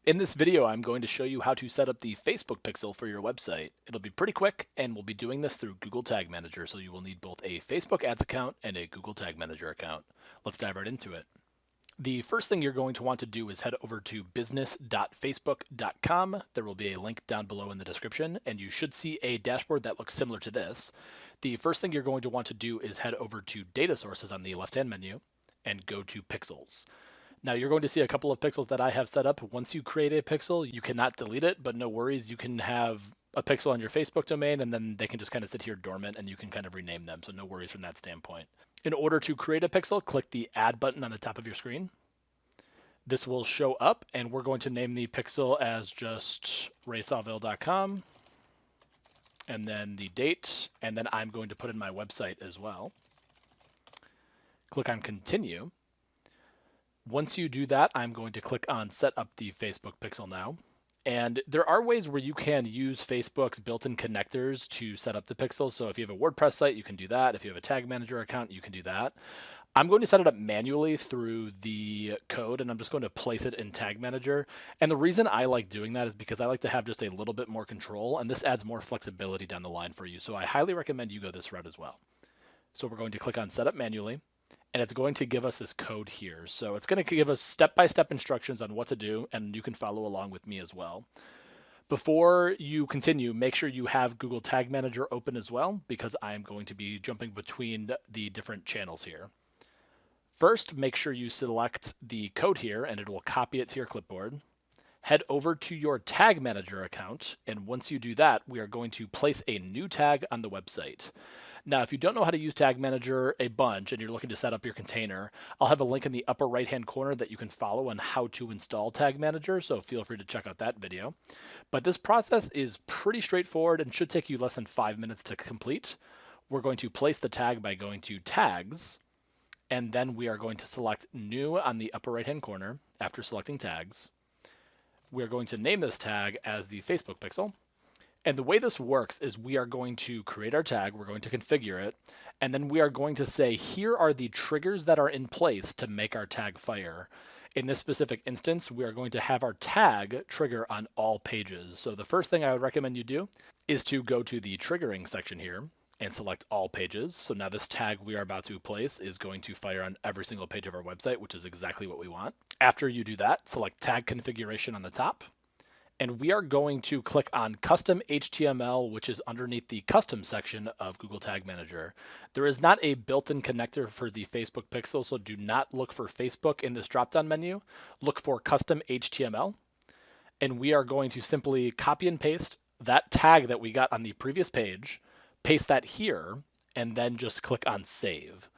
In this video, I'm going to show you how to set up the Facebook pixel for your website. It'll be pretty quick, and we'll be doing this through Google Tag Manager, so you will need both a Facebook Ads account and a Google Tag Manager account. Let's dive right into it. The first thing you're going to want to do is head over to business.facebook.com. There will be a link down below in the description, and you should see a dashboard that looks similar to this. The first thing you're going to want to do is head over to Data Sources on the left-hand menu and go to Pixels. Now you're going to see a couple of pixels that I have set up. Once you create a pixel, you cannot delete it, but no worries. You can have a pixel on your Facebook domain, and then they can just kind of sit here dormant, and you can kind of rename them, so no worries from that standpoint. In order to create a pixel, click the Add button on the top of your screen. This will show up, and we're going to name the pixel as just raysawvell.com, and then the date, and then I'm going to put in my website as well. Click on Continue. Once you do that, I'm going to click on Set up the Facebook pixel now. And there are ways where you can use Facebook's built-in connectors to set up the pixel. So if you have a WordPress site, you can do that. If you have a Tag Manager account, you can do that. I'm going to set it up manually through the code, and I'm just going to place it in Tag Manager. And the reason I like doing that is because I like to have just a little bit more control, and this adds more flexibility down the line for you. So I highly recommend you go this route as well. So we're going to click on Set up manually. And it's going to give us this code here. So it's going to give us step-by-step instructions on what to do, and you can follow along with me as well. Before you continue, make sure you have Google Tag Manager open as well, because I'm going to be jumping between the different channels here. First, make sure you select the code here, and it will copy it to your clipboard. Head over to your Tag Manager account, and once you do that, we are going to place a new tag on the website. Now, if you don't know how to use Tag Manager a bunch and you're looking to set up your container, I'll have a link in the upper right-hand corner that you can follow on how to install Tag Manager, so feel free to check out that video. But this process is pretty straightforward and should take you less than 5 minutes to complete. We're going to place the tag by going to Tags, and then we are going to select New on the upper right-hand corner after selecting Tags. We're going to name this tag as the Facebook pixel. And the way this works is we are going to create our tag, we're going to configure it, and then we are going to say, here are the triggers that are in place to make our tag fire. In this specific instance, we are going to have our tag trigger on all pages. So the first thing I would recommend you do is to go to the triggering section here and select all pages. So now this tag we are about to place is going to fire on every single page of our website, which is exactly what we want. After you do that, select tag configuration on the top. And we are going to click on Custom HTML, which is underneath the Custom section of Google Tag Manager. There is not a built-in connector for the Facebook pixel, so do not look for Facebook in this drop-down menu. Look for Custom HTML. And we are going to simply copy and paste that tag that we got on the previous page, paste that here, and then just click on Save.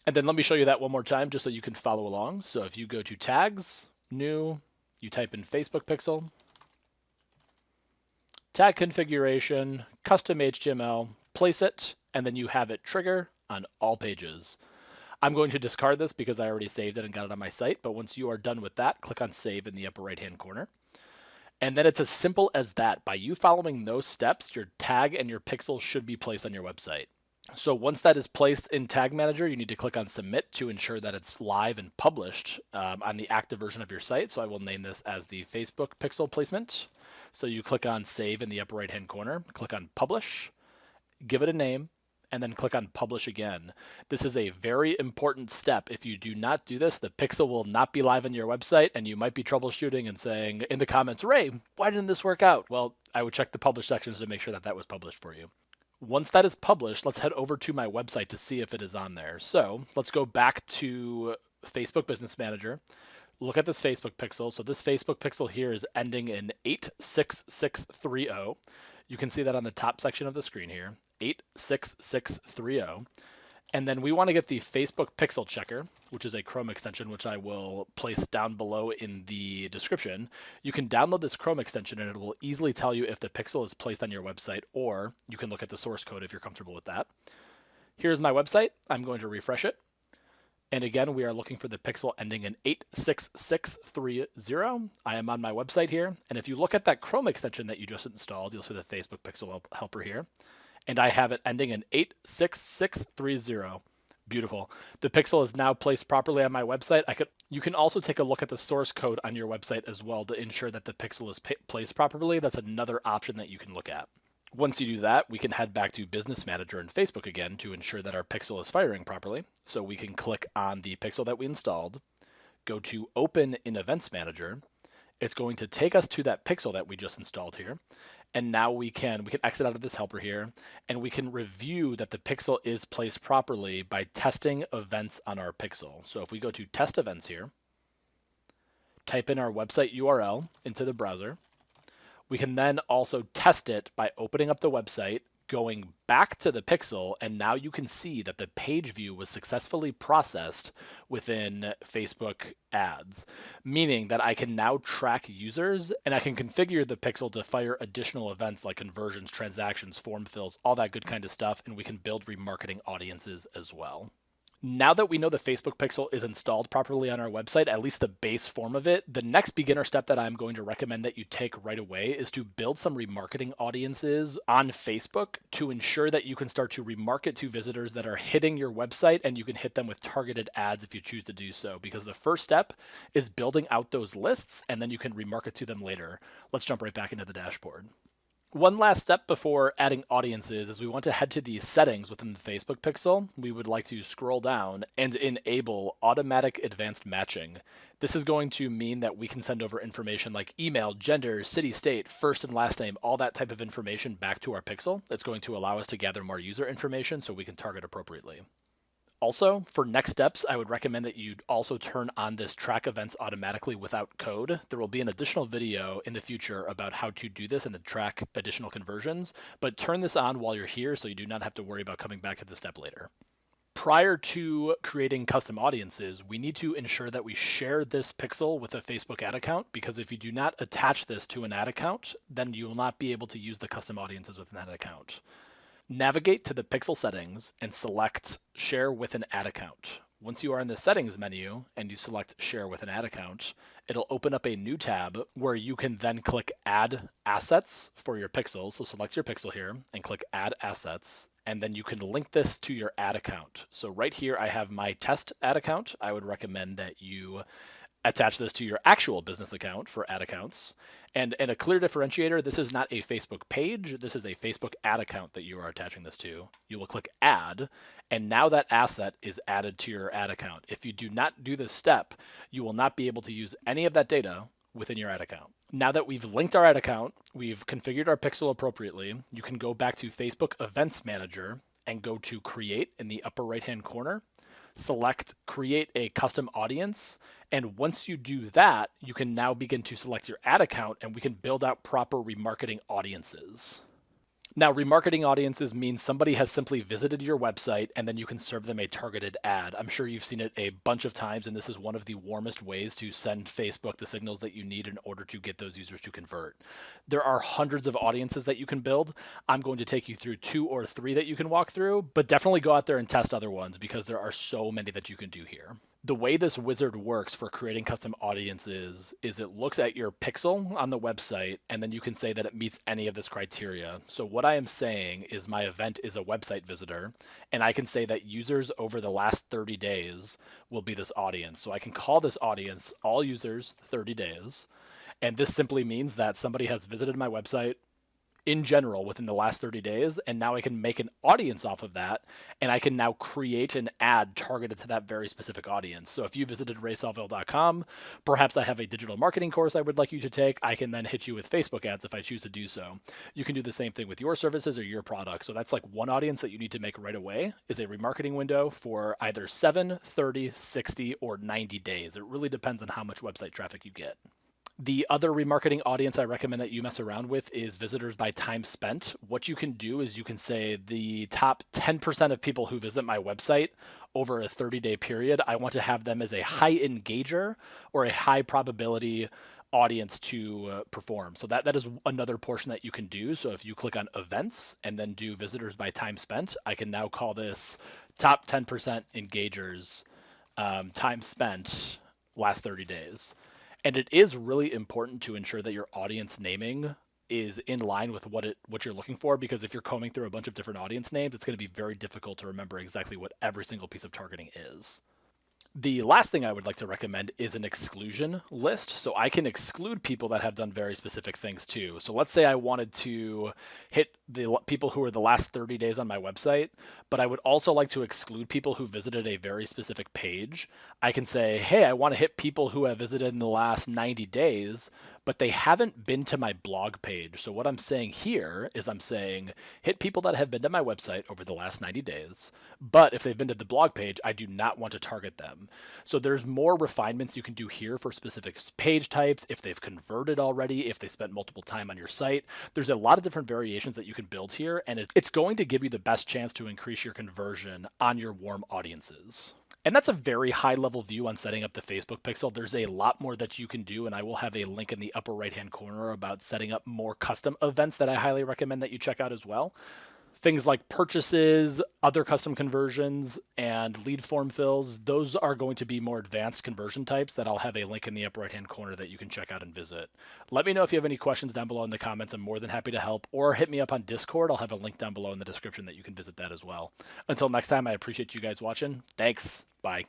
And then let me show you that one more time just so you can follow along. So if you go to Tags, New, you type in Facebook pixel, tag configuration, custom HTML, place it, and then you have it trigger on all pages. I'm going to discard this because I already saved it and got it on my site, but once you are done with that, click on Save in the upper right-hand corner. And then it's as simple as that. By you following those steps, your tag and your pixel should be placed on your website. So once that is placed in Tag Manager, you need to click on Submit to ensure that it's live and published on the active version of your site. So I will name this as the Facebook pixel placement. So you click on Save in the upper right-hand corner, click on Publish, give it a name, and then click on Publish again. This is a very important step. If you do not do this, the pixel will not be live on your website, and you might be troubleshooting and saying in the comments, Ray, why didn't this work out? Well, I would check the Publish sections to make sure that that was published for you. Once that is published, let's head over to my website to see if it is on there. So let's go back to Facebook Business Manager. Look at this Facebook pixel. So this Facebook pixel here is ending in 86630. You can see that on the top section of the screen here, 86630. And then we want to get the Facebook Pixel Checker, which is a Chrome extension, which I will place down below in the description. You can download this Chrome extension, and it will easily tell you if the pixel is placed on your website, or you can look at the source code if you're comfortable with that. Here's my website. I'm going to refresh it. And again, we are looking for the pixel ending in 86630. I am on my website here. And if you look at that Chrome extension that you just installed, you'll see the Facebook Pixel Helper here. And I have it ending in 86630. Beautiful. The pixel is now placed properly on my website. You can also take a look at the source code on your website as well to ensure that the pixel is placed properly. That's another option that you can look at. Once you do that, we can head back to Business Manager in Facebook again to ensure that our pixel is firing properly. So we can click on the pixel that we installed, go to Open in Events Manager. It's going to take us to that pixel that we just installed here. And now we can exit out of this helper here, and we can review that the pixel is placed properly by testing events on our pixel. So if we go to Test Events here, type in our website URL into the browser. We can then also test it by opening up the website, going back to the pixel, and now you can see that the page view was successfully processed within Facebook ads, meaning that I can now track users and I can configure the pixel to fire additional events like conversions, transactions, form fills, all that good kind of stuff, and we can build remarketing audiences as well. Now that we know the Facebook pixel is installed properly on our website, at least the base form of it, the next beginner step that I'm going to recommend that you take right away is to build some remarketing audiences on Facebook to ensure that you can start to remarket to visitors that are hitting your website, and you can hit them with targeted ads if you choose to do so, because the first step is building out those lists, and then you can remarket to them later. Let's jump right back into the dashboard. One last step before adding audiences is we want to head to the settings within the Facebook pixel. We would like to scroll down and enable automatic advanced matching. This is going to mean that we can send over information like email, gender, city, state, first and last name, all that type of information back to our pixel. It's going to allow us to gather more user information so we can target appropriately. Also, for next steps, I would recommend that you also turn on this track events automatically without code. There will be an additional video in the future about how to do this and to track additional conversions, but turn this on while you're here so you do not have to worry about coming back to the step later. Prior to creating custom audiences, we need to ensure that we share this pixel with a Facebook ad account, because if you do not attach this to an ad account, then you will not be able to use the custom audiences within that account. Navigate to the pixel settings and select Share with an ad account. Once you are in the settings menu and you select Share with an ad account, it'll open up a new tab where you can then click Add Assets for your pixel. So select your pixel here and click Add Assets, and then you can link this to your ad account. So right here I have my test ad account. I would recommend that you attach this to your actual business account for ad accounts. And a clear differentiator, this is not a Facebook page, this is a Facebook ad account that you are attaching this to. You will click Add, and now that asset is added to your ad account. If you do not do this step, you will not be able to use any of that data within your ad account. Now that we've linked our ad account, we've configured our pixel appropriately, you can go back to Facebook Events Manager and go to Create in the upper right-hand corner. Select Create a Custom Audience, and once you do that, you can now begin to select your ad account and we can build out proper remarketing audiences. Now, remarketing audiences means somebody has simply visited your website and then you can serve them a targeted ad. I'm sure you've seen it a bunch of times, and this is one of the warmest ways to send Facebook the signals that you need in order to get those users to convert. There are hundreds of audiences that you can build. I'm going to take you through 2 or 3 that you can walk through, but definitely go out there and test other ones because there are so many that you can do here. The way this wizard works for creating custom audiences is it looks at your pixel on the website, and then you can say that it meets any of this criteria. So what I am saying is my event is a website visitor, and I can say that users over the last 30 days will be this audience. So I can call this audience all users 30 days, and this simply means that somebody has visited my website in general within the last 30 days, and now I can make an audience off of that, and I can now create an ad targeted to that very specific audience. So if you visited Sawvell.com, perhaps I have a digital marketing course I would like you to take, I can then hit you with Facebook ads if I choose to do so. You can do the same thing with your services or your products. So that's like one audience that you need to make right away is a remarketing window for either 7, 30, 60, or 90 days. It really depends on how much website traffic you get. The other remarketing audience I recommend that you mess around with is visitors by time spent. What you can do is you can say the top 10% of people who visit my website over a 30-day period, I want to have them as a high engager or a high probability audience to perform. So that is another portion that you can do. So if you click on events and then do visitors by time spent, I can now call this top 10% engagers, time spent last 30 days. And it is really important to ensure that your audience naming is in line with what you're looking for, because if you're combing through a bunch of different audience names, it's going to be very difficult to remember exactly what every single piece of targeting is. The last thing I would like to recommend is an exclusion list. So I can exclude people that have done very specific things too. So let's say I wanted to hit the people who are the last 30 days on my website, but I would also like to exclude people who visited a very specific page. I can say, hey, I want to hit people who have visited in the last 90 days, but they haven't been to my blog page. So what I'm saying here is I'm saying hit people that have been to my website over the last 90 days, but if they've been to the blog page, I do not want to target them. So there's more refinements you can do here for specific page types, if they've converted already, if they spent multiple time on your site. There's a lot of different variations that you can build here, and it's going to give you the best chance to increase your conversion on your warm audiences. And that's a very high level view on setting up the Facebook pixel. There's a lot more that you can do, and I will have a link in the upper right hand corner about setting up more custom events that I highly recommend that you check out as well. Things like purchases, other custom conversions, and lead form fills, those are going to be more advanced conversion types that I'll have a link in the upper right hand corner that you can check out and visit. Let me know if you have any questions down below in the comments. I'm more than happy to help, or hit me up on Discord. I'll have a link down below in the description that you can visit that as well. Until next time, I appreciate you guys watching. Thanks. Bye.